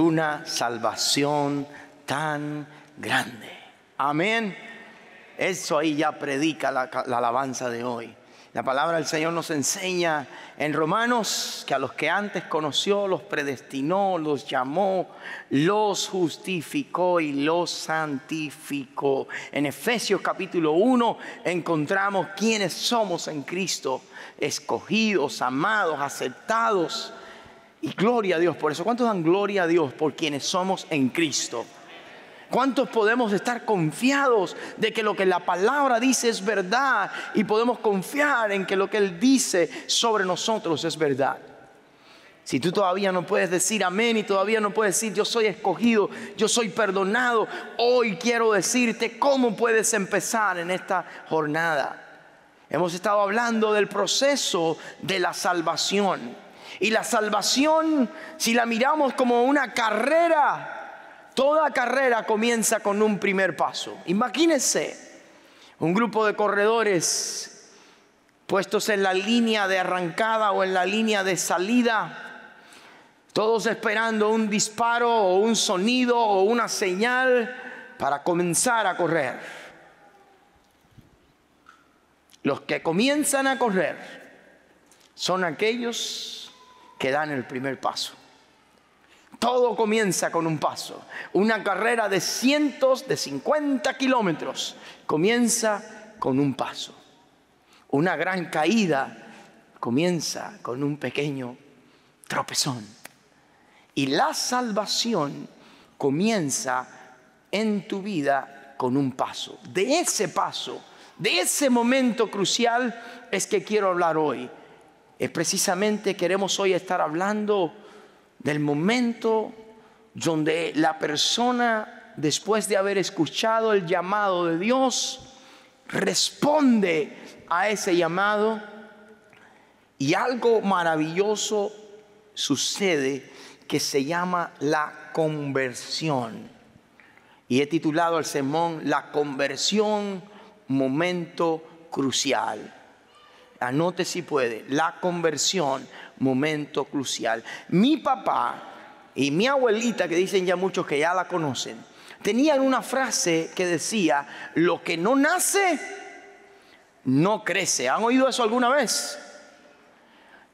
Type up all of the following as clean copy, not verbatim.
una salvación tan grande. Amén. Eso ahí ya predica la alabanza de hoy. La palabra del Señor nos enseña en Romanos que a los que antes conoció, los predestinó, los llamó, los justificó y los santificó. En Efesios capítulo 1 encontramos quiénes somos en Cristo, escogidos, amados, aceptados. Y gloria a Dios por eso. ¿Cuántos dan gloria a Dios por quienes somos en Cristo? ¿Cuántos podemos estar confiados de que lo que la palabra dice es verdad? Y podemos confiar en que lo que Él dice sobre nosotros es verdad. Si tú todavía no puedes decir amén y todavía no puedes decir yo soy escogido, yo soy perdonado, hoy quiero decirte cómo puedes empezar en esta jornada. Hemos estado hablando del proceso de la salvación. Y la salvación, si la miramos como una carrera, toda carrera comienza con un primer paso. Imagínense un grupo de corredores puestos en la línea de arrancada o en la línea de salida, todos esperando un disparo o un sonido o una señal para comenzar a correr. Los que comienzan a correr son aquellos que dan el primer paso. Todo comienza con un paso. Una carrera de cientos, de 50 kilómetros, comienza con un paso. Una gran caída comienza con un pequeño tropezón. Y la salvación comienza en tu vida con un paso. De ese paso, de ese momento crucial es que quiero hablar hoy. Precisamente queremos hoy estar hablando del momento donde la persona, después de haber escuchado el llamado de Dios, responde a ese llamado y algo maravilloso sucede que se llama la conversión. Y he titulado el sermón La conversión, momento crucial. Anote si puede, la conversión, momento crucial. Mi papá y mi abuelita, que dicen ya muchos que ya la conocen, tenían una frase que decía: lo que no nace, no crece. ¿Han oído eso alguna vez?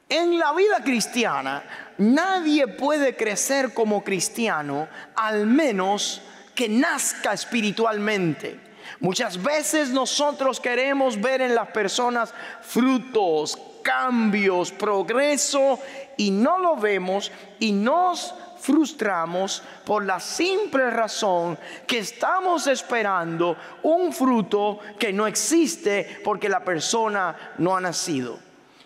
En la vida cristiana, nadie puede crecer como cristiano al menos que nazca espiritualmente. Muchas veces nosotros queremos ver en las personas frutos, cambios, progreso, y no lo vemos y nos frustramos por la simple razón que estamos esperando un fruto que no existe porque la persona no ha nacido.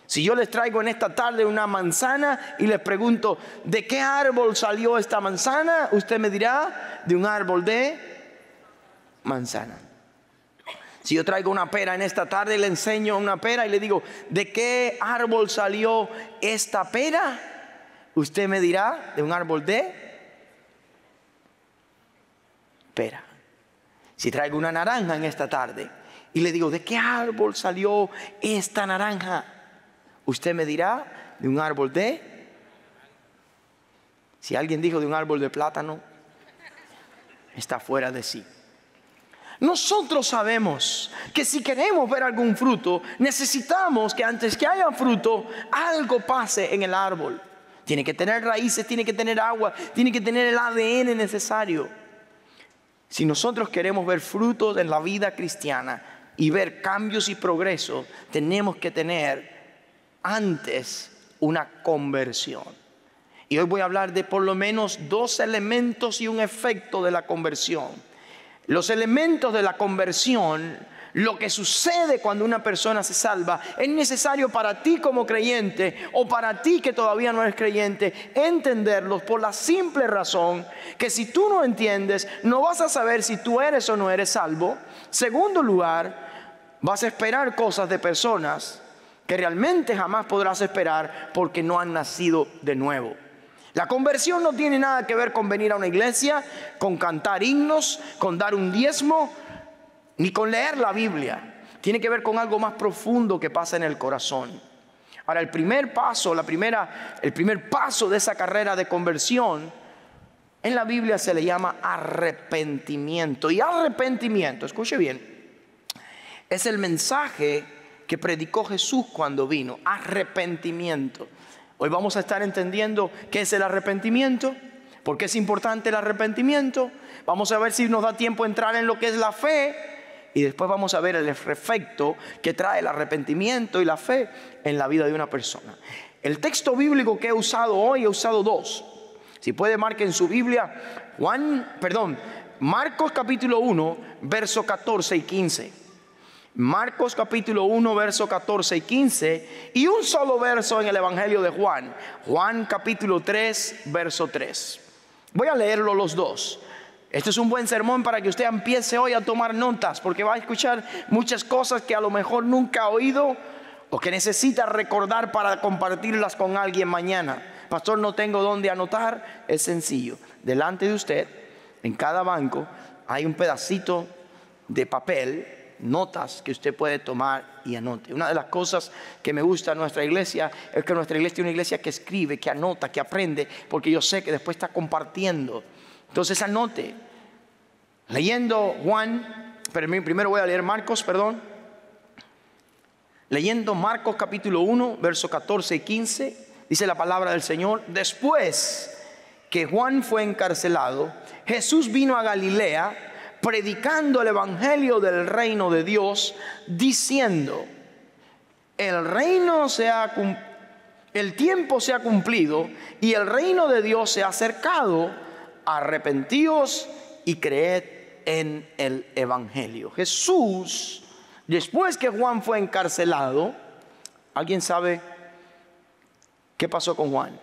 Si yo les traigo en esta tarde una manzana y les pregunto ¿de qué árbol salió esta manzana? Usted me dirá: de un árbol de manzana. Si yo traigo una pera en esta tarde y le enseño una pera y le digo ¿de qué árbol salió esta pera? Usted me dirá: de un árbol de pera. Si traigo una naranja en esta tarde y le digo ¿de qué árbol salió esta naranja? Usted me dirá: de un árbol de... Si alguien dijo de un árbol de plátano, está fuera de sí. Nosotros sabemos que si queremos ver algún fruto, necesitamos que antes que haya fruto, algo pase en el árbol. Tiene que tener raíces, tiene que tener agua, tiene que tener el ADN necesario. Si nosotros queremos ver frutos en la vida cristiana y ver cambios y progreso, tenemos que tener antes una conversión. Y hoy voy a hablar de por lo menos 2 elementos y un efecto de la conversión. Los elementos de la conversión, lo que sucede cuando una persona se salva, es necesario para ti como creyente o para ti que todavía no eres creyente entenderlos por la simple razón que si tú no entiendes, no vas a saber si tú eres o no eres salvo. Segundo lugar, vas a esperar cosas de personas que realmente jamás podrás esperar porque no han nacido de nuevo. La conversión no tiene nada que ver con venir a una iglesia, con cantar himnos, con dar un diezmo, ni con leer la Biblia. Tiene que ver con algo más profundo que pasa en el corazón. Ahora, el primer paso de esa carrera de conversión en la Biblia se le llama arrepentimiento. Y arrepentimiento, escuche bien, es el mensaje que predicó Jesús cuando vino. Arrepentimiento. Hoy vamos a estar entendiendo qué es el arrepentimiento, por qué es importante el arrepentimiento. Vamos a ver si nos da tiempo entrar en lo que es la fe. Y después vamos a ver el efecto que trae el arrepentimiento y la fe en la vida de una persona. El texto bíblico que he usado hoy, he usado dos. Si puede, marque en su Biblia Marcos capítulo 1, verso 14 y 15. Marcos capítulo 1, verso 14 y 15. Y un solo verso en el Evangelio de Juan. Juan capítulo 3, verso 3. Voy a leerlo los dos. Este es un buen sermón para que usted empiece hoy a tomar notas, porque va a escuchar muchas cosas que a lo mejor nunca ha oído o que necesita recordar para compartirlas con alguien mañana. Pastor, no tengo dónde anotar. Es sencillo. Delante de usted, en cada banco, hay un pedacito de papel, notas que usted puede tomar y anote. Una de las cosas que me gusta de nuestra iglesia es que nuestra iglesia es una iglesia que escribe, que anota, que aprende, porque yo sé que después está compartiendo. Entonces anote. Leyendo primero voy a leer Marcos, Leyendo Marcos capítulo 1, verso 14 y 15, dice la palabra del Señor: después que Juan fue encarcelado, Jesús vino a Galilea predicando el evangelio del reino de Dios, diciendo: el tiempo se ha cumplido y el reino de Dios se ha acercado. Arrepentíos y creed en el evangelio. Jesús, después que Juan fue encarcelado, ¿alguien sabe qué pasó con Juan?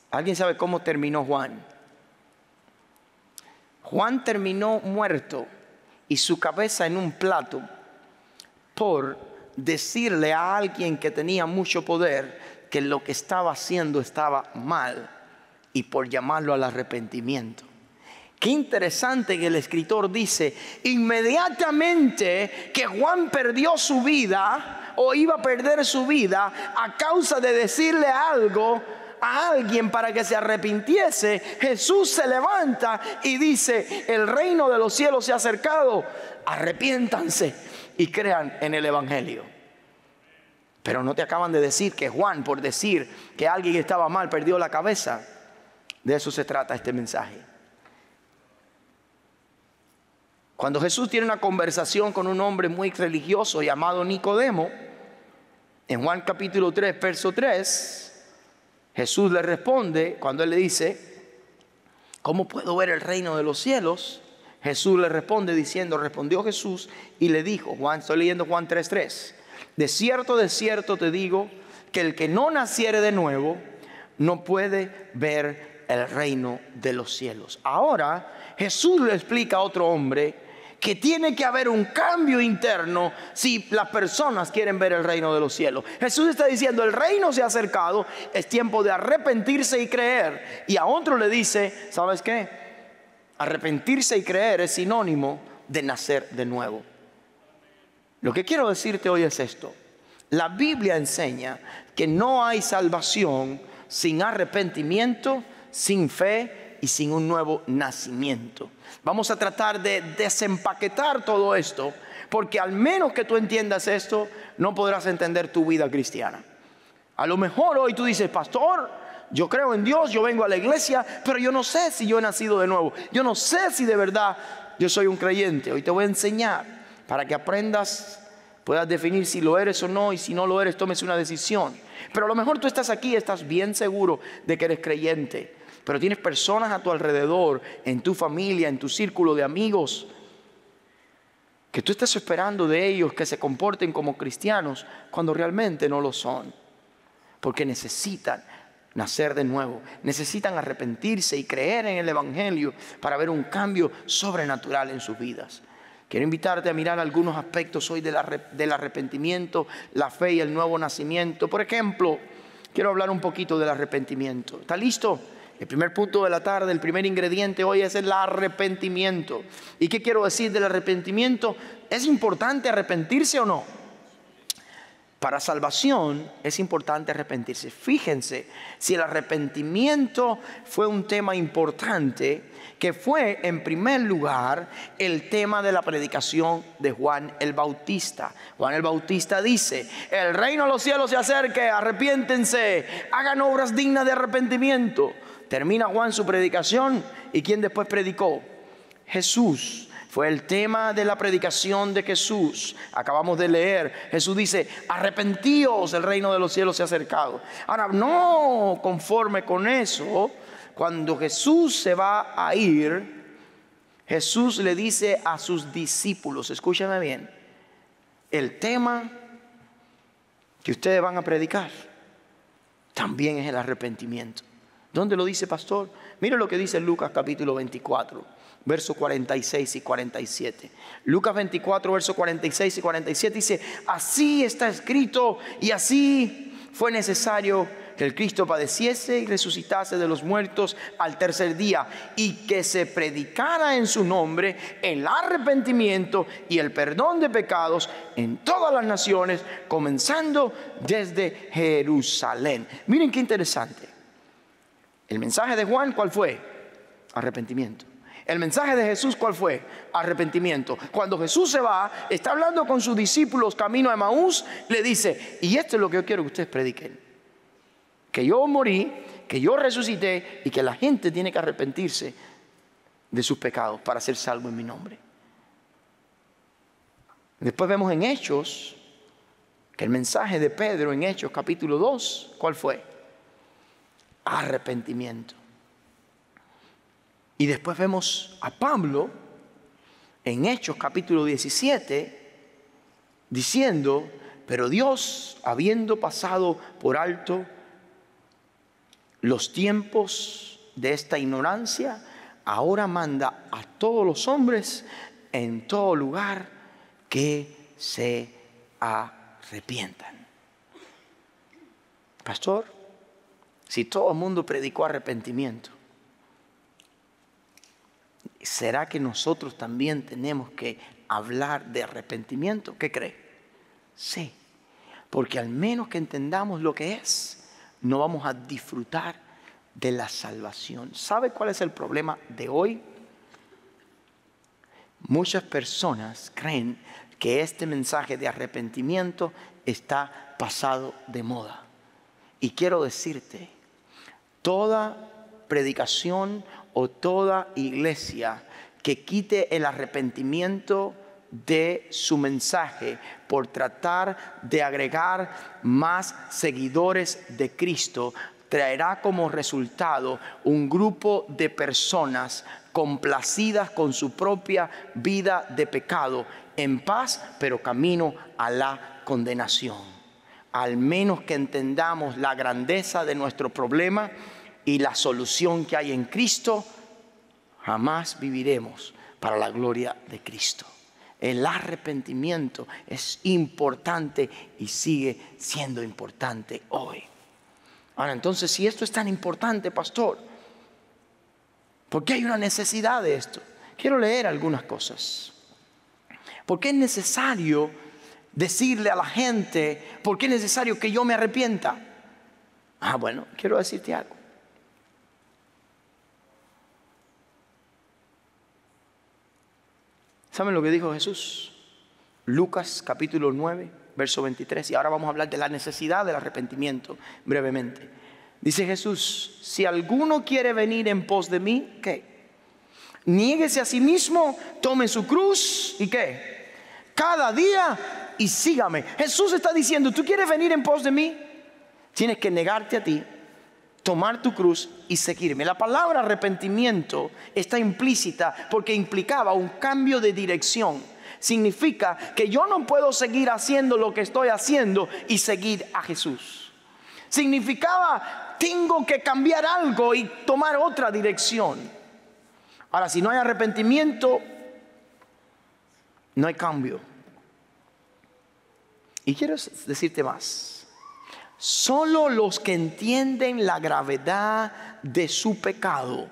¿Alguien sabe cómo terminó Juan? Juan terminó muerto y su cabeza en un plato por decirle a alguien que tenía mucho poder que lo que estaba haciendo estaba mal, y por llamarlo al arrepentimiento. Qué interesante que el escritor dice: inmediatamente que Juan perdió su vida o iba a perder su vida a causa de decirle algo a alguien para que se arrepintiese, Jesús se levanta y dice: el reino de los cielos se ha acercado, arrepiéntanse y crean en el evangelio. Pero no te acaban de decir que Juan, por decir que alguien estaba mal, perdió la cabeza. De eso se trata este mensaje. Cuando Jesús tiene una conversación con un hombre muy religioso llamado Nicodemo, en Juan capítulo 3, verso 3, Jesús le responde, cuando él le dice: ¿cómo puedo ver el reino de los cielos? Jesús le responde respondió Jesús y le dijo, estoy leyendo Juan 3:3, de cierto te digo que el que no naciere de nuevo no puede ver el reino de los cielos. Ahora Jesús le explica a otro hombre que tiene que haber un cambio interno si las personas quieren ver el reino de los cielos. Jesús está diciendo: el reino se ha acercado, es tiempo de arrepentirse y creer. Y a otro le dice: ¿sabes qué? Arrepentirse y creer es sinónimo de nacer de nuevo. Lo que quiero decirte hoy es esto: la Biblia enseña que no hay salvación sin arrepentimiento, sin fe y sin un nuevo nacimiento. Vamos a tratar de desempaquetar todo esto, porque al menos que tú entiendas esto, no podrás entender tu vida cristiana. A lo mejor hoy tú dices: pastor, yo creo en Dios, yo vengo a la iglesia, pero yo no sé si yo he nacido de nuevo. Yo no sé si de verdad yo soy un creyente. Hoy te voy a enseñar para que aprendas, puedas definir si lo eres o no, y si no lo eres, tomes una decisión. Pero a lo mejor tú estás aquí, estás bien seguro de que eres creyente, pero tienes personas a tu alrededor, en tu familia, en tu círculo de amigos, que tú estás esperando de ellos que se comporten como cristianos cuando realmente no lo son, porque necesitan nacer de nuevo, necesitan arrepentirse y creer en el evangelio para ver un cambio sobrenatural en sus vidas. Quiero invitarte a mirar algunos aspectos hoy del arrepentimiento, la fe y el nuevo nacimiento. Por ejemplo, quiero hablar un poquito del arrepentimiento. ¿Está listo? El primer punto de la tarde, el primer ingrediente hoy es el arrepentimiento. ¿Y qué quiero decir del arrepentimiento? ¿Es importante arrepentirse o no? Para salvación es importante arrepentirse. Fíjense, si el arrepentimiento fue un tema importante, que fue en primer lugar el tema de la predicación de Juan el Bautista. Juan el Bautista dice: el reino de los cielos se acerca, arrepiéntense, hagan obras dignas de arrepentimiento. Termina Juan su predicación, ¿y quién después predicó? Jesús. Fue el tema de la predicación de Jesús. Acabamos de leer, Jesús dice: arrepentíos, el reino de los cielos se ha acercado. Ahora, no conforme con eso, cuando Jesús se va a ir, Jesús le dice a sus discípulos, escúchame bien, el tema que ustedes van a predicar también es el arrepentimiento. ¿Dónde lo dice, pastor? Mire lo que dice Lucas capítulo 24. Versos 46 y 47. Lucas 24, versos 46 y 47 dice: así está escrito y así fue necesario que el Cristo padeciese y resucitase de los muertos al tercer día, y que se predicara en su nombre el arrepentimiento y el perdón de pecados en todas las naciones, comenzando desde Jerusalén. Miren qué interesante. El mensaje de Juan, ¿cuál fue? Arrepentimiento. El mensaje de Jesús, ¿cuál fue? Arrepentimiento. Cuando Jesús se va, está hablando con sus discípulos camino a Emaús, le dice: y esto es lo que yo quiero que ustedes prediquen: que yo morí, que yo resucité y que la gente tiene que arrepentirse de sus pecados para ser salvo en mi nombre. Después vemos en Hechos que el mensaje de Pedro en Hechos capítulo 2, ¿cuál fue? Arrepentimiento. Y después vemos a Pablo en Hechos capítulo 17 diciendo: pero Dios, habiendo pasado por alto los tiempos de esta ignorancia, ahora manda a todos los hombres en todo lugar que se arrepientan. Pastor, si todo el mundo predicó arrepentimiento, ¿será que nosotros también tenemos que hablar de arrepentimiento? ¿Qué cree? Sí, porque al menos que entendamos lo que es, no vamos a disfrutar de la salvación. ¿Sabe cuál es el problema de hoy? Muchas personas creen que este mensaje de arrepentimiento está pasado de moda. Y quiero decirte, toda predicación o toda iglesia que quite el arrepentimiento de su mensaje por tratar de agregar más seguidores de Cristo, traerá como resultado un grupo de personas complacidas con su propia vida de pecado, en paz, pero camino a la condenación. Al menos que entendamos la grandeza de nuestro problema y la solución que hay en Cristo, jamás viviremos para la gloria de Cristo. El arrepentimiento es importante y sigue siendo importante hoy. Ahora, entonces, si esto es tan importante, pastor, ¿por qué hay una necesidad de esto? Quiero leer algunas cosas. ¿Por qué es necesario decirle a la gente, por qué es necesario que yo me arrepienta? Bueno, quiero decirte algo. ¿Saben lo que dijo Jesús? Lucas capítulo 9, verso 23. Y ahora vamos a hablar de la necesidad del arrepentimiento brevemente. Dice Jesús: si alguno quiere venir en pos de mí, ¿qué? Niéguese a sí mismo, tome su cruz y ¿qué? Cada día y sígame. Jesús está diciendo: ¿tú quieres venir en pos de mí? Tienes que negarte a ti, tomar tu cruz y seguirme. La palabra arrepentimiento está implícita porque implicaba un cambio de dirección. Significa que yo no puedo seguir haciendo lo que estoy haciendo y seguir a Jesús. Significaba, tengo que cambiar algo y tomar otra dirección. Ahora, si no hay arrepentimiento, no hay cambio. Y quiero decirte más. Solo los que entienden la gravedad de su pecado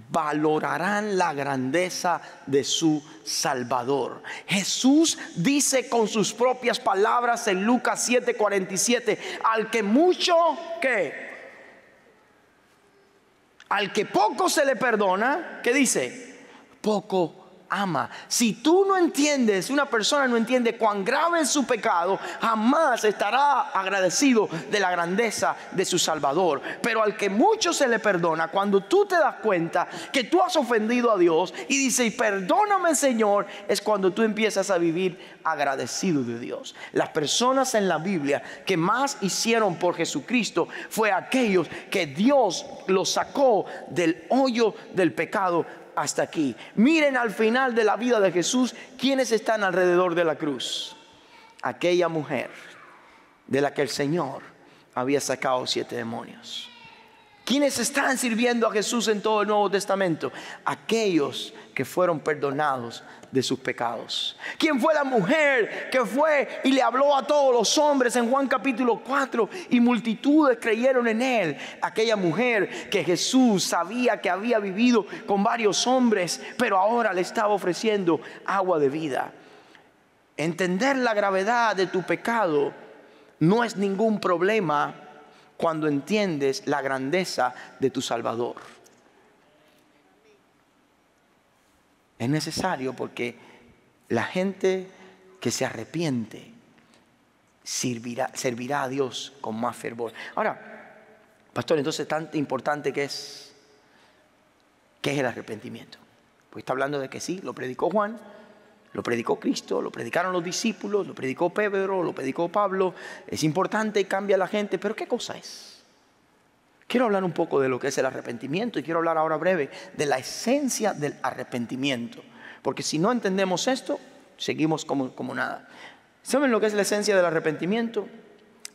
valorarán la grandeza de su Salvador. Jesús dice con sus propias palabras en Lucas 7:47, al que mucho, ¿qué? Al que poco se le perdona, ¿qué dice? Poco ama. Si tú no entiendes, una persona no entiende cuán grave es su pecado, jamás estará agradecido de la grandeza de su Salvador. Pero al que mucho se le perdona, cuando tú te das cuenta que tú has ofendido a Dios y dices, perdóname Señor, es cuando tú empiezas a vivir agradecido de Dios. Las personas en la Biblia que más hicieron por Jesucristo fue aquellos que Dios los sacó del hoyo del pecado hasta aquí. Miren al final de la vida de Jesús, ¿quiénes están alrededor de la cruz? Aquella mujer de la que el Señor había sacado 7 demonios. ¿Quiénes están sirviendo a Jesús en todo el Nuevo Testamento? Aquellos que fueron perdonados de sus pecados. ¿Quién fue la mujer que fue y le habló a todos los hombres en Juan capítulo 4 y multitudes creyeron en él? Aquella mujer que Jesús sabía que había vivido con varios hombres, pero ahora le estaba ofreciendo agua de vida. Entender la gravedad de tu pecado no es ningún problema cuando entiendes la grandeza de tu Salvador. Es necesario porque la gente que se arrepiente servirá a Dios con más fervor. Ahora, pastor, entonces tan importante que es, ¿qué es el arrepentimiento? Pues está hablando de que sí, lo predicó Juan, lo predicó Cristo, lo predicaron los discípulos, lo predicó Pedro, lo predicó Pablo. Es importante y cambia a la gente, pero ¿qué cosa es? Quiero hablar un poco de lo que es el arrepentimiento y quiero hablar ahora breve de la esencia del arrepentimiento. Porque si no entendemos esto, seguimos como nada. ¿Saben lo que es la esencia del arrepentimiento?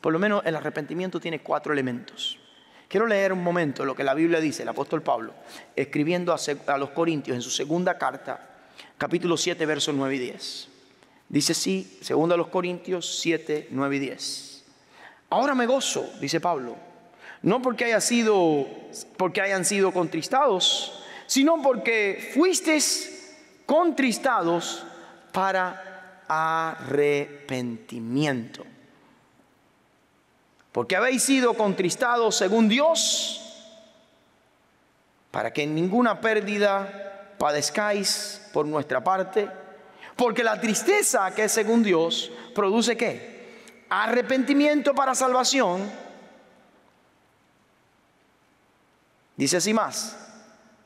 Por lo menos el arrepentimiento tiene 4 elementos. Quiero leer un momento lo que la Biblia dice, el apóstol Pablo, escribiendo a los Corintios en su segunda carta, capítulo 7, versos 9 y 10. Dice así, segunda a los Corintios 7, 9 y 10. Ahora me gozo, dice Pablo, no porque hayan sido contristados, sino porque fuisteis contristados para arrepentimiento. Porque habéis sido contristados según Dios, para que en ninguna pérdida padezcáis por nuestra parte. Porque la tristeza que es según Dios produce ¿qué? Arrepentimiento para salvación. Dice así más,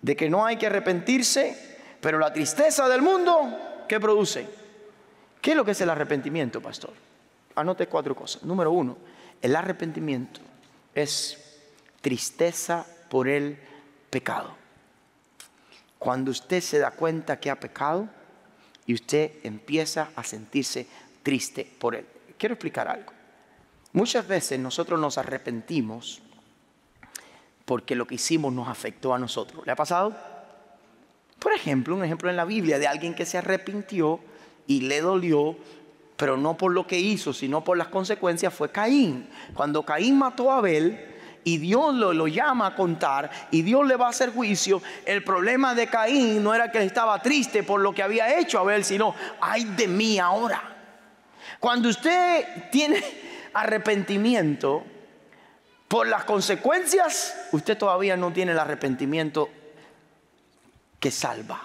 de que no hay que arrepentirse, pero la tristeza del mundo, ¿qué produce? ¿Qué es lo que es el arrepentimiento, pastor? Anote 4 cosas. Número 1, el arrepentimiento es tristeza por el pecado. Cuando usted se da cuenta que ha pecado y usted empieza a sentirse triste por él. Quiero explicar algo. Muchas veces nosotros nos arrepentimos porque lo que hicimos nos afectó a nosotros. ¿Le ha pasado? Por ejemplo, un ejemplo en la Biblia de alguien que se arrepintió y le dolió, pero no por lo que hizo, sino por las consecuencias, fue Caín. Cuando Caín mató a Abel y Dios lo llama a contar y Dios le va a hacer juicio, el problema de Caín no era que él estaba triste por lo que había hecho Abel, sino ay de mí ahora. Cuando usted tiene arrepentimiento por las consecuencias, usted todavía no tiene el arrepentimiento que salva.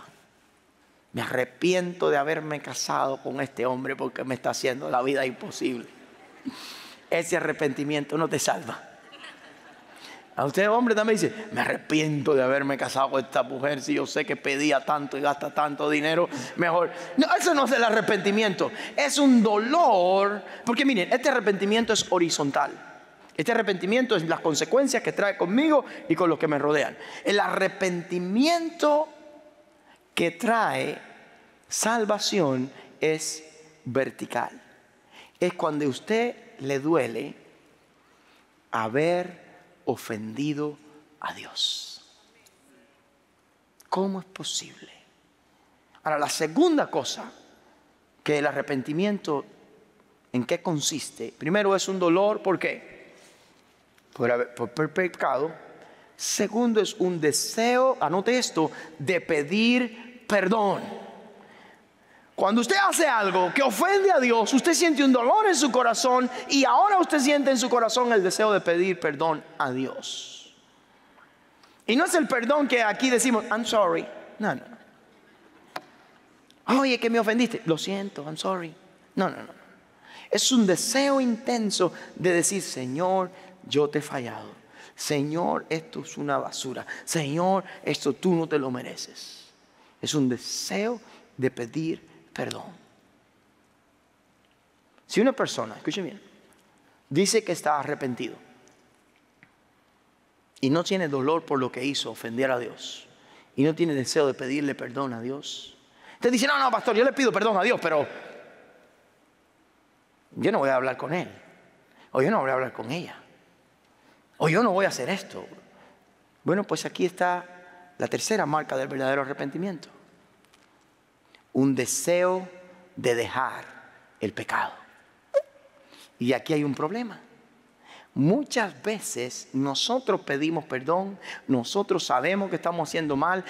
Me arrepiento de haberme casado con este hombre porque me está haciendo la vida imposible. Ese arrepentimiento no te salva. A usted, hombre, también dice, me arrepiento de haberme casado con esta mujer. Si yo sé que pedía tanto y gasta tanto dinero, mejor. No, eso no es el arrepentimiento. Es un dolor. Porque miren, este arrepentimiento es horizontal. Este arrepentimiento es las consecuencias que trae conmigo y con los que me rodean. El arrepentimiento que trae salvación es vertical. Es cuando a usted le duele haber ofendido a Dios. ¿Cómo es posible? Ahora, la segunda cosa que el arrepentimiento, ¿en qué consiste? Primero es un dolor, ¿por qué? Por pecado. Segundo es un deseo, anote esto, de pedir perdón. Cuando usted hace algo que ofende a Dios, usted siente un dolor en su corazón y ahora usted siente en su corazón el deseo de pedir perdón a Dios. Y no es el perdón que aquí decimos, I'm sorry. No, no. Oye, que me ofendiste. Lo siento, I'm sorry. No, no, no. Es un deseo intenso de decir, Señor, yo te he fallado. Señor, esto es una basura. Señor, esto tú no te lo mereces. Es un deseo de pedir perdón. Si una persona, escuchen bien, dice que está arrepentido y no tiene dolor por lo que hizo, ofender a Dios, y no tiene deseo de pedirle perdón a Dios, usted dice, no, pastor, yo le pido perdón a Dios, pero yo no voy a hablar con él, o yo no voy a hablar con ella, o yo no voy a hacer esto. Bueno, pues aquí está la tercera marca del verdadero arrepentimiento. Un deseo de dejar el pecado. Y aquí hay un problema. Muchas veces nosotros pedimos perdón, nosotros sabemos que estamos haciendo mal,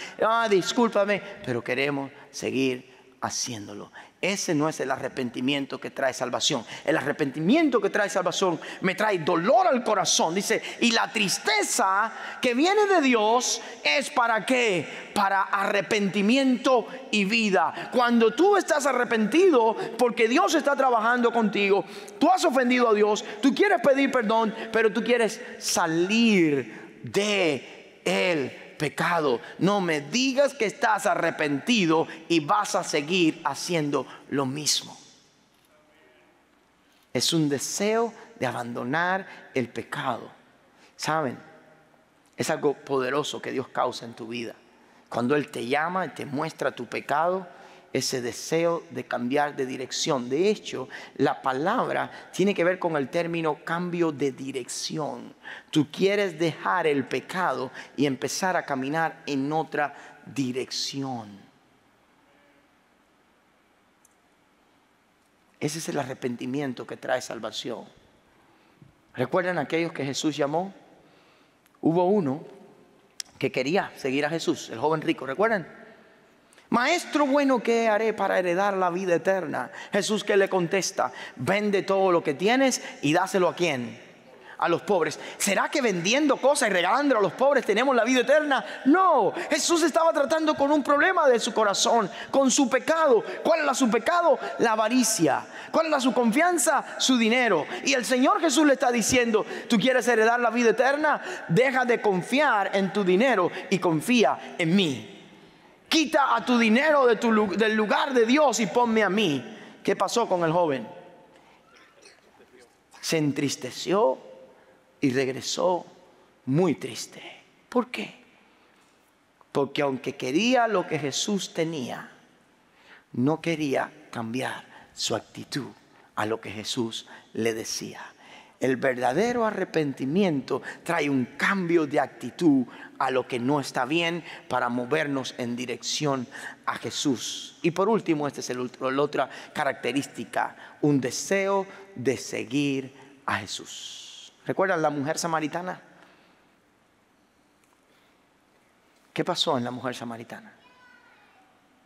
discúlpame, pero queremos seguir haciéndolo. Ese no es el arrepentimiento que trae salvación. El arrepentimiento que trae salvación me trae dolor al corazón. Dice, y la tristeza que viene de Dios es ¿para qué? Para arrepentimiento y vida. Cuando tú estás arrepentido porque Dios está trabajando contigo, tú has ofendido a Dios, tú quieres pedir perdón, pero tú quieres salir de él. Pecado. No me digas que estás arrepentido y vas a seguir haciendo lo mismo. Es un deseo de abandonar el pecado. ¿Saben? Es algo poderoso que Dios causa en tu vida. Cuando Él te llama y te muestra tu pecado, ese deseo de cambiar de dirección. De hecho, la palabra tiene que ver con el término cambio de dirección. Tú quieres dejar el pecado y empezar a caminar en otra dirección. Ese es el arrepentimiento que trae salvación. ¿Recuerdan aquellos que Jesús llamó? Hubo uno que quería seguir a Jesús, el joven rico, ¿recuerdan? Maestro bueno, ¿qué haré para heredar la vida eterna? Jesús que le contesta, vende todo lo que tienes y dáselo ¿a quién? A los pobres. ¿Será que vendiendo cosas y regalándolo a los pobres tenemos la vida eterna? No, Jesús estaba tratando con un problema de su corazón, con su pecado. ¿Cuál era su pecado? La avaricia. ¿Cuál era su confianza? Su dinero. Y el Señor Jesús le está diciendo, ¿tú quieres heredar la vida eterna? Deja de confiar en tu dinero y confía en mí. Quita a tu dinero del lugar de Dios y ponme a mí. ¿Qué pasó con el joven? Se entristeció y regresó muy triste. ¿Por qué? Porque aunque quería lo que Jesús tenía, no quería cambiar su actitud a lo que Jesús le decía. El verdadero arrepentimiento trae un cambio de actitud a lo que no está bien para movernos en dirección a Jesús. Y por último, esta es la otra característica, un deseo de seguir a Jesús. ¿Recuerdan la mujer samaritana? ¿Qué pasó en la mujer samaritana?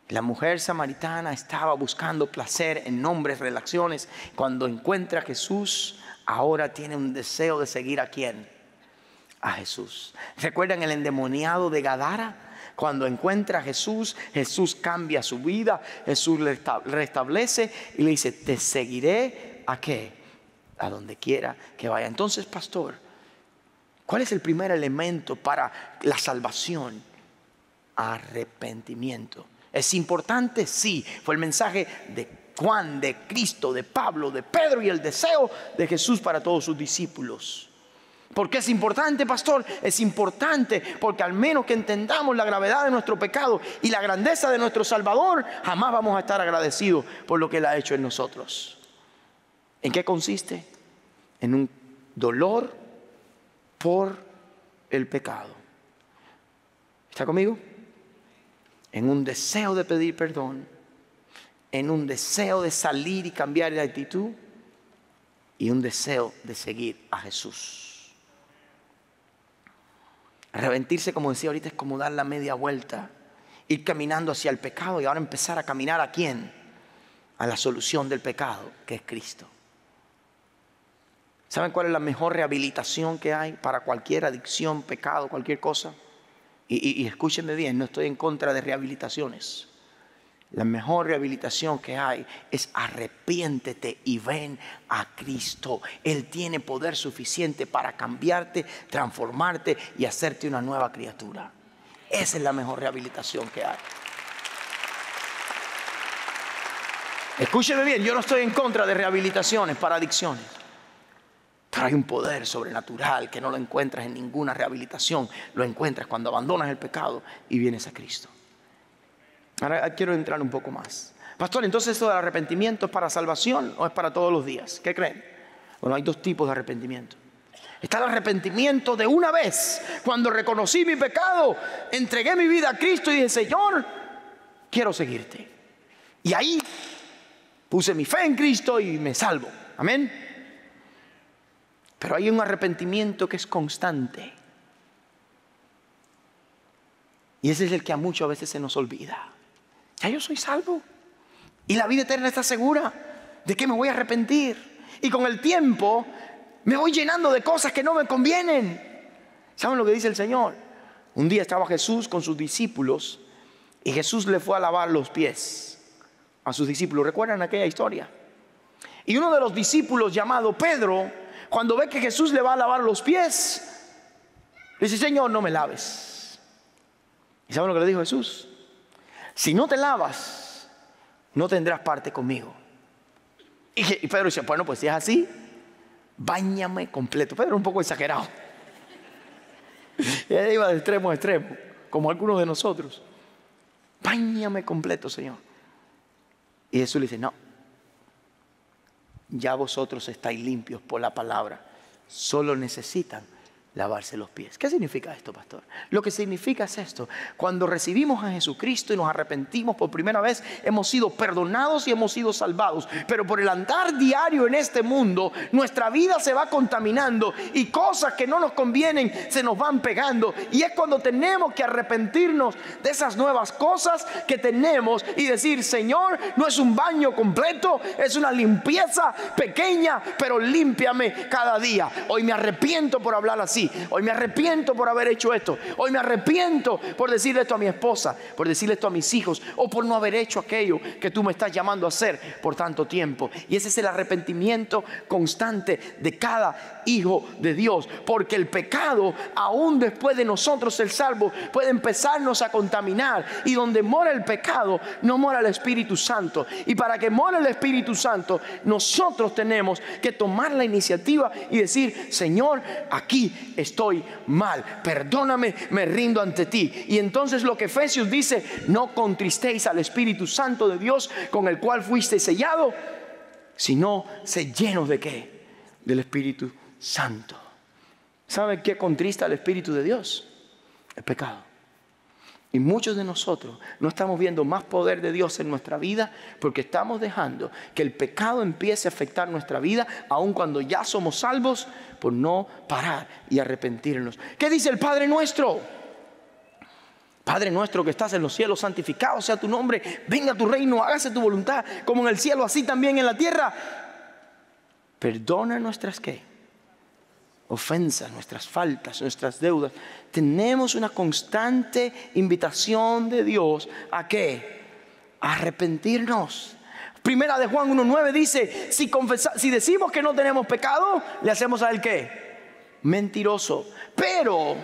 La mujer samaritana estaba buscando placer en hombres, relaciones. Cuando encuentra a Jesús, ahora tiene un deseo de seguir ¿a quién? A Jesús. ¿Recuerdan el endemoniado de Gadara? Cuando encuentra a Jesús, Jesús cambia su vida, Jesús le restablece y le dice, te seguiré ¿a qué? A donde quiera que vaya. Entonces, pastor, ¿cuál es el primer elemento para la salvación? Arrepentimiento. ¿Es importante? Sí. Fue el mensaje de Juan, de Cristo, de Pablo, de Pedro y el deseo de Jesús para todos sus discípulos. ¿Por qué es importante, pastor? Es importante porque al menos que entendamos la gravedad de nuestro pecado y la grandeza de nuestro Salvador, jamás vamos a estar agradecidos por lo que Él ha hecho en nosotros. ¿En qué consiste? En un dolor por el pecado. ¿Está conmigo? En un deseo de pedir perdón, en un deseo de salir y cambiar de actitud y un deseo de seguir a Jesús. Arrepentirse, como decía ahorita, es como dar la media vuelta. Ir caminando hacia el pecado y ahora empezar a caminar ¿a quién? A la solución del pecado, que es Cristo. ¿Saben cuál es la mejor rehabilitación que hay para cualquier adicción, pecado, cualquier cosa? Y escúchenme bien, no estoy en contra de rehabilitaciones. La mejor rehabilitación que hay es arrepiéntete y ven a Cristo. Él tiene poder suficiente para cambiarte, transformarte y hacerte una nueva criatura. Esa es la mejor rehabilitación que hay. Escúcheme bien, yo no estoy en contra de rehabilitaciones para adicciones. Pero hay un poder sobrenatural que no lo encuentras en ninguna rehabilitación. Lo encuentras cuando abandonas el pecado y vienes a Cristo. Ahora quiero entrar un poco más. Pastor, entonces esto del arrepentimiento es para salvación o es para todos los días. ¿Qué creen? Bueno, hay dos tipos de arrepentimiento. Está el arrepentimiento de una vez. Cuando reconocí mi pecado, entregué mi vida a Cristo y dije, Señor, quiero seguirte. Y ahí puse mi fe en Cristo y me salvo. Amén. Pero hay un arrepentimiento que es constante. Y ese es el que a muchas veces se nos olvida. Ya yo soy salvo. Y la vida eterna está segura. ¿De qué me voy a arrepentir? Y con el tiempo me voy llenando de cosas que no me convienen. ¿Saben lo que dice el Señor? Un día estaba Jesús con sus discípulos y Jesús le fue a lavar los pies a sus discípulos. ¿Recuerdan aquella historia? Y uno de los discípulos llamado Pedro, cuando ve que Jesús le va a lavar los pies, le dice, Señor, no me laves. ¿Y saben lo que le dijo Jesús? Si no te lavas, no tendrás parte conmigo. Y Pedro dice, bueno, pues si es así, báñame completo. Pedro un poco exagerado. Él iba de extremo a extremo, como algunos de nosotros. Báñame completo, Señor. Y Jesús le dice, no. Ya vosotros estáis limpios por la palabra. Solo necesitan lavarse los pies. ¿Qué significa esto, pastor? Lo que significa es esto: cuando recibimos a Jesucristo y nos arrepentimos por primera vez, hemos sido perdonados y hemos sido salvados. Pero por el andar diario en este mundo, nuestra vida se va contaminando y cosas que no nos convienen se nos van pegando. Y es cuando tenemos que arrepentirnos de esas nuevas cosas que tenemos y decir: Señor, no es un baño completo, es una limpieza pequeña, pero límpiame cada día. Hoy me arrepiento por hablar así. Hoy me arrepiento por haber hecho esto. Hoy me arrepiento por decirle esto a mi esposa, por decirle esto a mis hijos, o por no haber hecho aquello que tú me estás llamando a hacer por tanto tiempo. Y ese es el arrepentimiento constante de cada hijo de Dios, porque el pecado, aún después de nosotros ser salvos, puede empezarnos a contaminar. Y donde mora el pecado, no mora el Espíritu Santo. Y para que mora el Espíritu Santo, nosotros tenemos que tomar la iniciativa y decir: Señor, aquí estoy mal, perdóname, me rindo ante ti. Y entonces lo que Efesios dice: no contristéis al Espíritu Santo de Dios, con el cual fuiste sellado, sino sed llenos de ¿qué? Del Espíritu Santo. ¿Sabe qué contrista al Espíritu de Dios? El pecado. Y muchos de nosotros no estamos viendo más poder de Dios en nuestra vida porque estamos dejando que el pecado empiece a afectar nuestra vida, aun cuando ya somos salvos, por no parar y arrepentirnos. ¿Qué dice el Padre nuestro? Padre nuestro que estás en los cielos, santificado sea tu nombre, venga tu reino, hágase tu voluntad, como en el cielo, así también en la tierra. Perdona nuestras ¿qué? Ofensas, nuestras faltas, nuestras deudas. Tenemos una constante invitación de Dios ¿a qué? A arrepentirnos. Primera de Juan 1:9 dice: si decimos que no tenemos pecado, le hacemos a él ¿qué? Mentiroso. Pero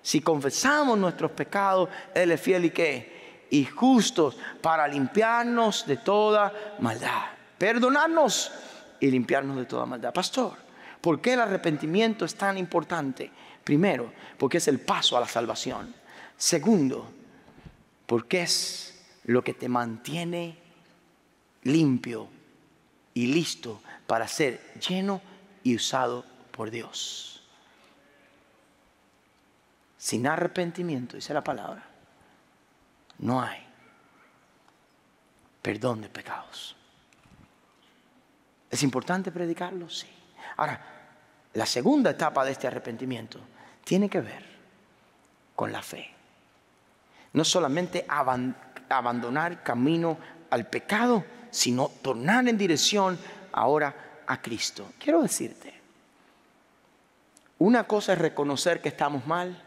si confesamos nuestros pecados, él es fiel y ¿qué? Y justos para limpiarnos de toda maldad. Perdonarnos y limpiarnos de toda maldad. Pastor, ¿por qué el arrepentimiento es tan importante? Primero, porque es el paso a la salvación. Segundo, porque es lo que te mantiene limpio y listo para ser lleno y usado por Dios. Sin arrepentimiento, dice la palabra, no hay perdón de pecados. ¿Es importante predicarlo? Sí. Ahora, la segunda etapa de este arrepentimiento tiene que ver con la fe. No solamente abandonar el camino al pecado, sino tornar en dirección ahora a Cristo. Quiero decirte, una cosa es reconocer que estamos mal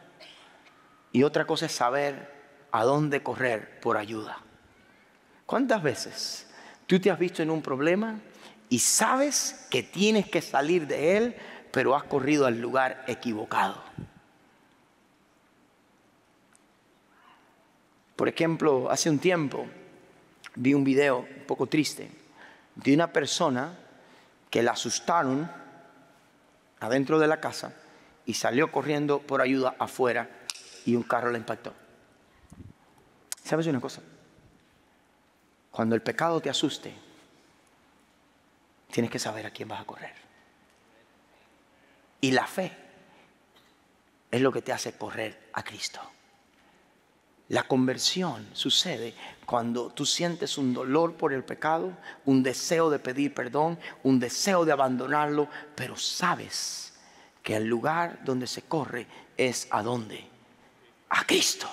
y otra cosa es saber a dónde correr por ayuda. ¿Cuántas veces tú te has visto en un problema y sabes que tienes que salir de él, pero has corrido al lugar equivocado? Por ejemplo, hace un tiempo vi un video un poco triste de una persona que la asustaron adentro de la casa y salió corriendo por ayuda afuera y un carro la impactó. ¿Sabes una cosa? Cuando el pecado te asuste, tienes que saber a quién vas a correr. Y la fe es lo que te hace correr a Cristo. La conversión sucede cuando tú sientes un dolor por el pecado, un deseo de pedir perdón, un deseo de abandonarlo, pero sabes que el lugar donde se corre es ¿a dónde? A Cristo.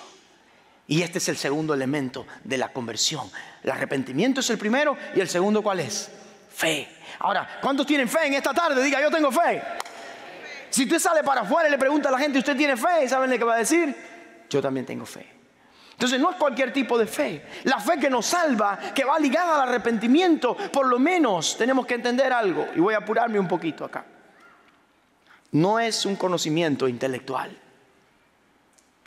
Y este es el segundo elemento de la conversión. El arrepentimiento es el primero y el segundo ¿cuál es? Fe. Ahora, ¿cuántos tienen fe en esta tarde? Diga, yo tengo fe. Si usted sale para afuera y le pregunta a la gente, ¿usted tiene fe? ¿Saben lo que va a decir? Yo también tengo fe. Entonces no es cualquier tipo de fe. La fe que nos salva, que va ligada al arrepentimiento, por lo menos tenemos que entender algo. Y voy a apurarme un poquito acá. No es un conocimiento intelectual.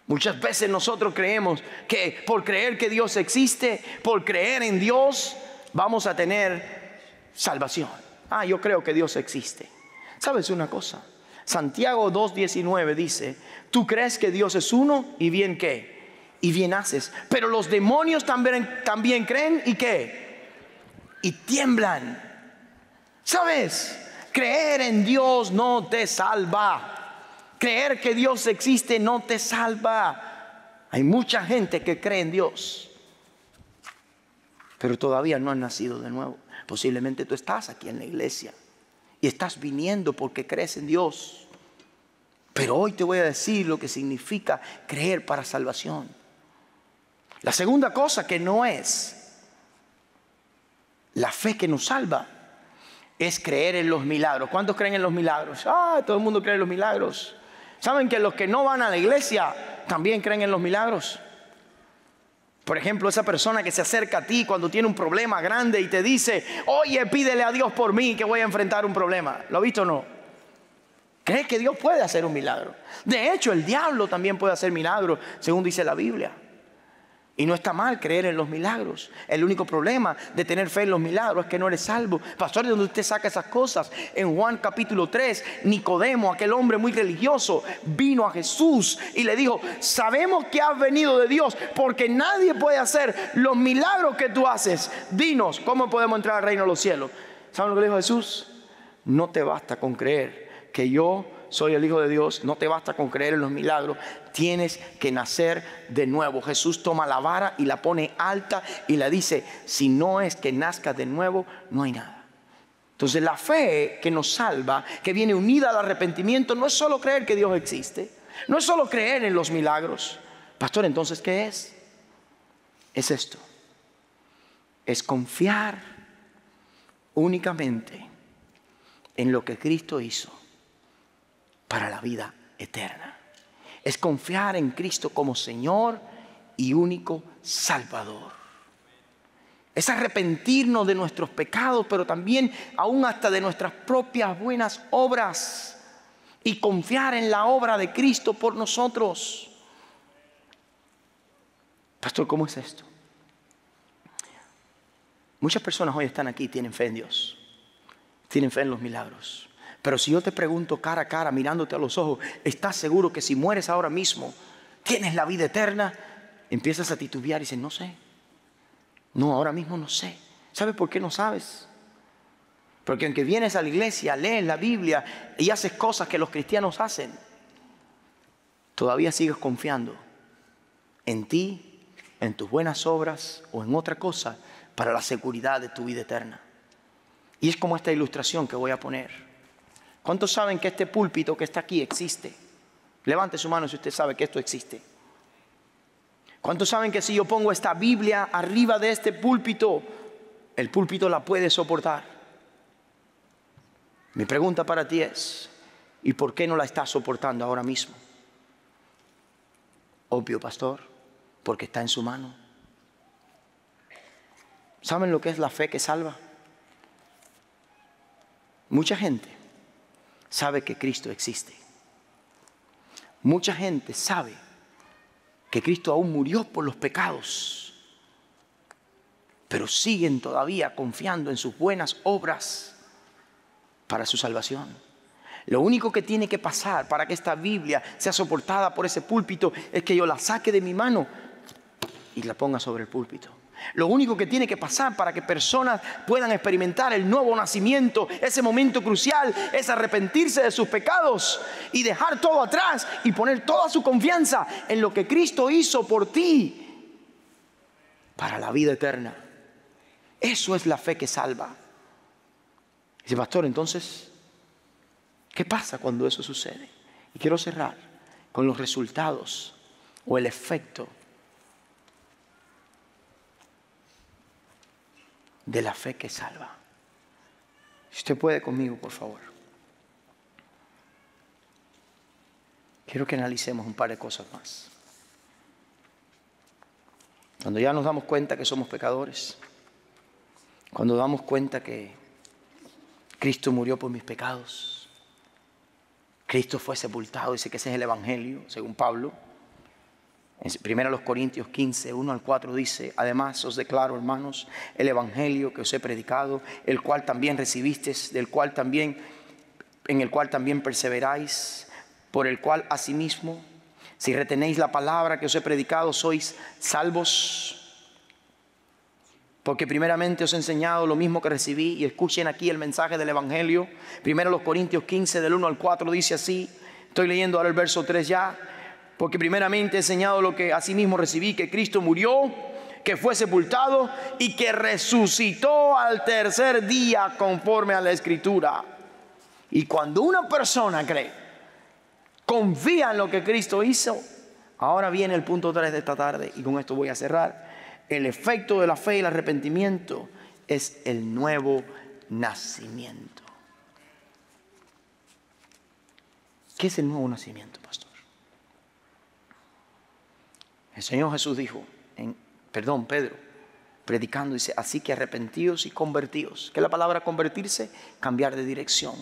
Muchas veces nosotros creemos que por creer que Dios existe, por creer en Dios, vamos a tener salvación. Yo creo que Dios existe. ¿Sabes una cosa? Santiago 2:19 dice, tú crees que Dios es uno y bien ¿qué? Y bien haces. Pero los demonios también creen y ¿qué? Y tiemblan. ¿Sabes? Creer en Dios no te salva. Creer que Dios existe no te salva. Hay mucha gente que cree en Dios, pero todavía no han nacido de nuevo. Posiblemente tú estás aquí en la iglesia y estás viniendo porque crees en Dios. Pero hoy te voy a decir lo que significa creer para salvación. La segunda cosa que no es la fe que nos salva es creer en los milagros. ¿Cuántos creen en los milagros? Todo el mundo cree en los milagros. ¿Saben que los que no van a la iglesia también creen en los milagros? Por ejemplo, esa persona que se acerca a ti cuando tiene un problema grande y te dice, oye, pídele a Dios por mí que voy a enfrentar un problema. ¿Lo ha visto o no? ¿Cree que Dios puede hacer un milagro? De hecho, el diablo también puede hacer milagros, según dice la Biblia. Y no está mal creer en los milagros. El único problema de tener fe en los milagros es que no eres salvo. Pastor, ¿de dónde usted saca esas cosas? En Juan capítulo 3, Nicodemo, aquel hombre muy religioso, vino a Jesús y le dijo, sabemos que has venido de Dios porque nadie puede hacer los milagros que tú haces. Dinos, ¿cómo podemos entrar al reino de los cielos? ¿Saben lo que le dijo Jesús? No te basta con creer que yo soy el Hijo de Dios, no te basta con creer en los milagros, tienes que nacer de nuevo. Jesús toma la vara y la pone alta y le dice, si no es que nazcas de nuevo, no hay nada. Entonces la fe que nos salva, que viene unida al arrepentimiento, no es solo creer que Dios existe, no es solo creer en los milagros. Pastor, entonces ¿qué es? Es esto, es confiar únicamente en lo que Cristo hizo para la vida eterna. Es confiar en Cristo como Señor y único Salvador. Es arrepentirnos de nuestros pecados, pero también aún hasta de nuestras propias buenas obras y confiar en la obra de Cristo por nosotros. Pastor, ¿cómo es esto? Muchas personas hoy están aquí y tienen fe en Dios, tienen fe en los milagros. Pero si yo te pregunto cara a cara, mirándote a los ojos, ¿estás seguro que si mueres ahora mismo tienes la vida eterna? Empiezas a titubear y dices, no sé. No, ahora mismo no sé. ¿Sabes por qué no sabes? Porque aunque vienes a la iglesia, lees la Biblia y haces cosas que los cristianos hacen, todavía sigues confiando en ti, en tus buenas obras o en otra cosa para la seguridad de tu vida eterna. Y es como esta ilustración que voy a poner. ¿Cuántos saben que este púlpito que está aquí existe? Levante su mano si usted sabe que esto existe. ¿Cuántos saben que si yo pongo esta Biblia arriba de este púlpito, el púlpito la puede soportar? Mi pregunta para ti es, ¿y por qué no la estás soportando ahora mismo? Obvio, pastor, porque está en su mano. ¿Saben lo que es la fe que salva? Mucha gente sabe que Cristo existe. Mucha gente sabe que Cristo aún murió por los pecados, pero siguen todavía confiando en sus buenas obras para su salvación. Lo único que tiene que pasar para que esta Biblia sea soportada por ese púlpito es que yo la saque de mi mano y la ponga sobre el púlpito. Lo único que tiene que pasar para que personas puedan experimentar el nuevo nacimiento, ese momento crucial, es arrepentirse de sus pecados y dejar todo atrás y poner toda su confianza en lo que Cristo hizo por ti para la vida eterna. Eso es la fe que salva. Dice, pastor, entonces, ¿qué pasa cuando eso sucede? Y quiero cerrar con los resultados o el efecto de la fe que salva. Si usted puede conmigo, por favor. Quiero que analicemos un par de cosas más. Cuando ya nos damos cuenta que somos pecadores, cuando damos cuenta que Cristo murió por mis pecados, Cristo fue sepultado, dice que ese es el Evangelio, según Pablo. En 1 Corintios 15, 1 al 4 dice, además os declaro, hermanos, el Evangelio que os he predicado, el cual también recibisteis, en el cual también perseveráis, por el cual asimismo, si retenéis la palabra que os he predicado, sois salvos. Porque primeramente os he enseñado lo mismo que recibí, y escuchen aquí el mensaje del Evangelio. 1 Corintios 15, del 1 al 4 dice así, estoy leyendo ahora el verso 3 ya. Porque primeramente he enseñado lo que asimismo recibí, que Cristo murió, que fue sepultado y que resucitó al tercer día conforme a la Escritura. Y cuando una persona cree, confía en lo que Cristo hizo, ahora viene el punto 3 de esta tarde y con esto voy a cerrar. El efecto de la fe y el arrepentimiento es el nuevo nacimiento. ¿Qué es el nuevo nacimiento, pastor? El Señor Jesús dijo, Pedro, predicando, dice, así que arrepentíos y convertíos. ¿Qué es la palabra convertirse? Cambiar de dirección.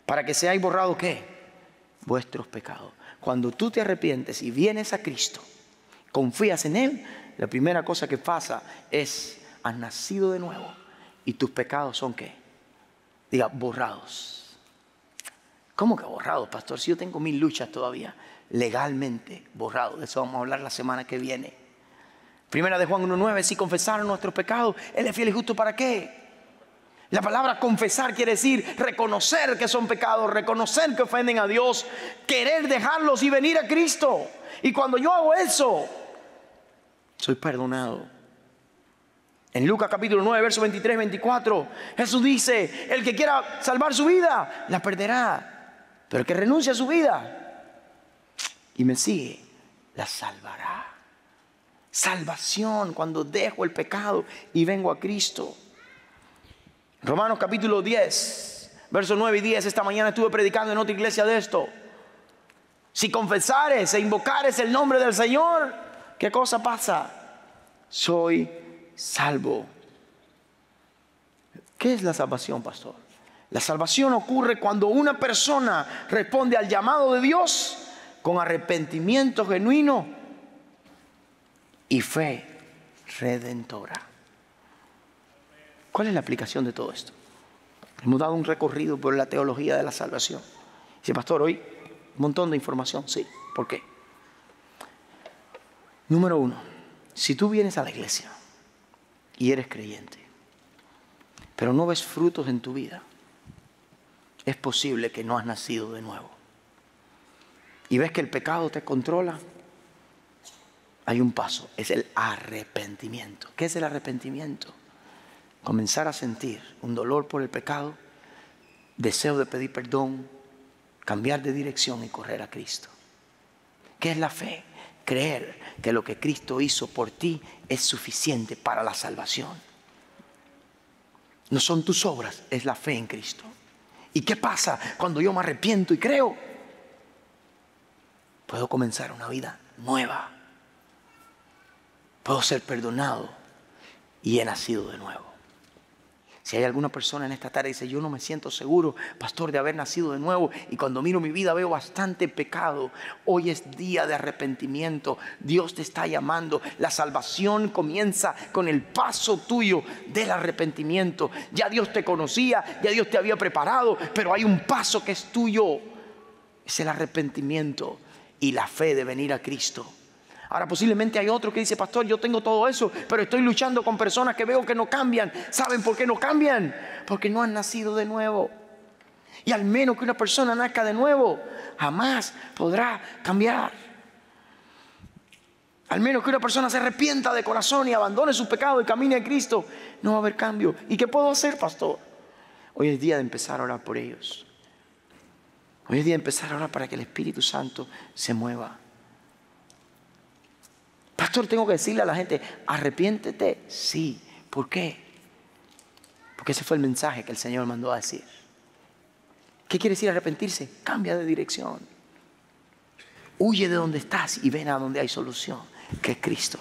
Para que seáis borrados, ¿qué? Vuestros pecados. Cuando tú te arrepientes y vienes a Cristo, confías en Él, la primera cosa que pasa es, has nacido de nuevo y tus pecados son, ¿qué? Diga, borrados. ¿Cómo que borrados, pastor? Si yo tengo 1000 luchas todavía. Legalmente borrado. De eso vamos a hablar la semana que viene. Primera de Juan 1:9, si confesaron nuestros pecados, Él es fiel y justo. ¿Para qué? La palabra confesar quiere decir reconocer que son pecados, reconocer que ofenden a Dios, querer dejarlos y venir a Cristo. Y cuando yo hago eso, soy perdonado. En Lucas capítulo 9, versos 23, 24, Jesús dice, el que quiera salvar su vida, la perderá. Pero el que renuncia a su vida y me sigue, la salvará. Salvación cuando dejo el pecado y vengo a Cristo. Romanos capítulo 10, versos 9 y 10. Esta mañana estuve predicando en otra iglesia de esto. Si confesares e invocares el nombre del Señor, ¿qué cosa pasa? Soy salvo. ¿Qué es la salvación, pastor? La salvación ocurre cuando una persona responde al llamado de Dios con arrepentimiento genuino y fe redentora. ¿Cuál es la aplicación de todo esto? Hemos dado un recorrido por la teología de la salvación. Dice, pastor, hoy un montón de información. Sí, ¿por qué? Número 1, si tú vienes a la iglesia y eres creyente, pero no ves frutos en tu vida, es posible que no has nacido de nuevo. Y ves que el pecado te controla, hay un paso, es el arrepentimiento. ¿Qué es el arrepentimiento? Comenzar a sentir un dolor por el pecado, deseo de pedir perdón, cambiar de dirección y correr a Cristo. ¿Qué es la fe? creer que lo que Cristo hizo por ti es suficiente para la salvación. No son tus obras, es la fe en Cristo. ¿Y qué pasa cuando yo me arrepiento y creo? Puedo comenzar una vida nueva. Puedo ser perdonado y he nacido de nuevo. Si hay alguna persona en esta tarde que dice, yo no me siento seguro, pastor, de haber nacido de nuevo, y cuando miro mi vida veo bastante pecado, hoy es día de arrepentimiento. Dios te está llamando. La salvación comienza con el paso tuyo del arrepentimiento. Ya Dios te conocía, ya Dios te había preparado, pero hay un paso que es tuyo. Es el arrepentimiento y la fe de venir a Cristo. Ahora posiblemente hay otro que dice, pastor, yo tengo todo eso, pero estoy luchando con personas que veo que no cambian. ¿Saben por qué no cambian? Porque no han nacido de nuevo. Y al menos que una persona nazca de nuevo, jamás podrá cambiar. Al menos que una persona se arrepienta de corazón y abandone su pecado y camine a Cristo, no va a haber cambio. ¿Y qué puedo hacer, pastor? Hoy es día de empezar a orar por ellos. Hoy es día de empezar a orar para que el Espíritu Santo se mueva. Pastor, tengo que decirle a la gente, arrepiéntete. Sí. ¿Por qué? Porque ese fue el mensaje que el Señor mandó a decir. ¿Qué quiere decir arrepentirse? Cambia de dirección. Huye de donde estás y ven a donde hay solución, que es Cristo.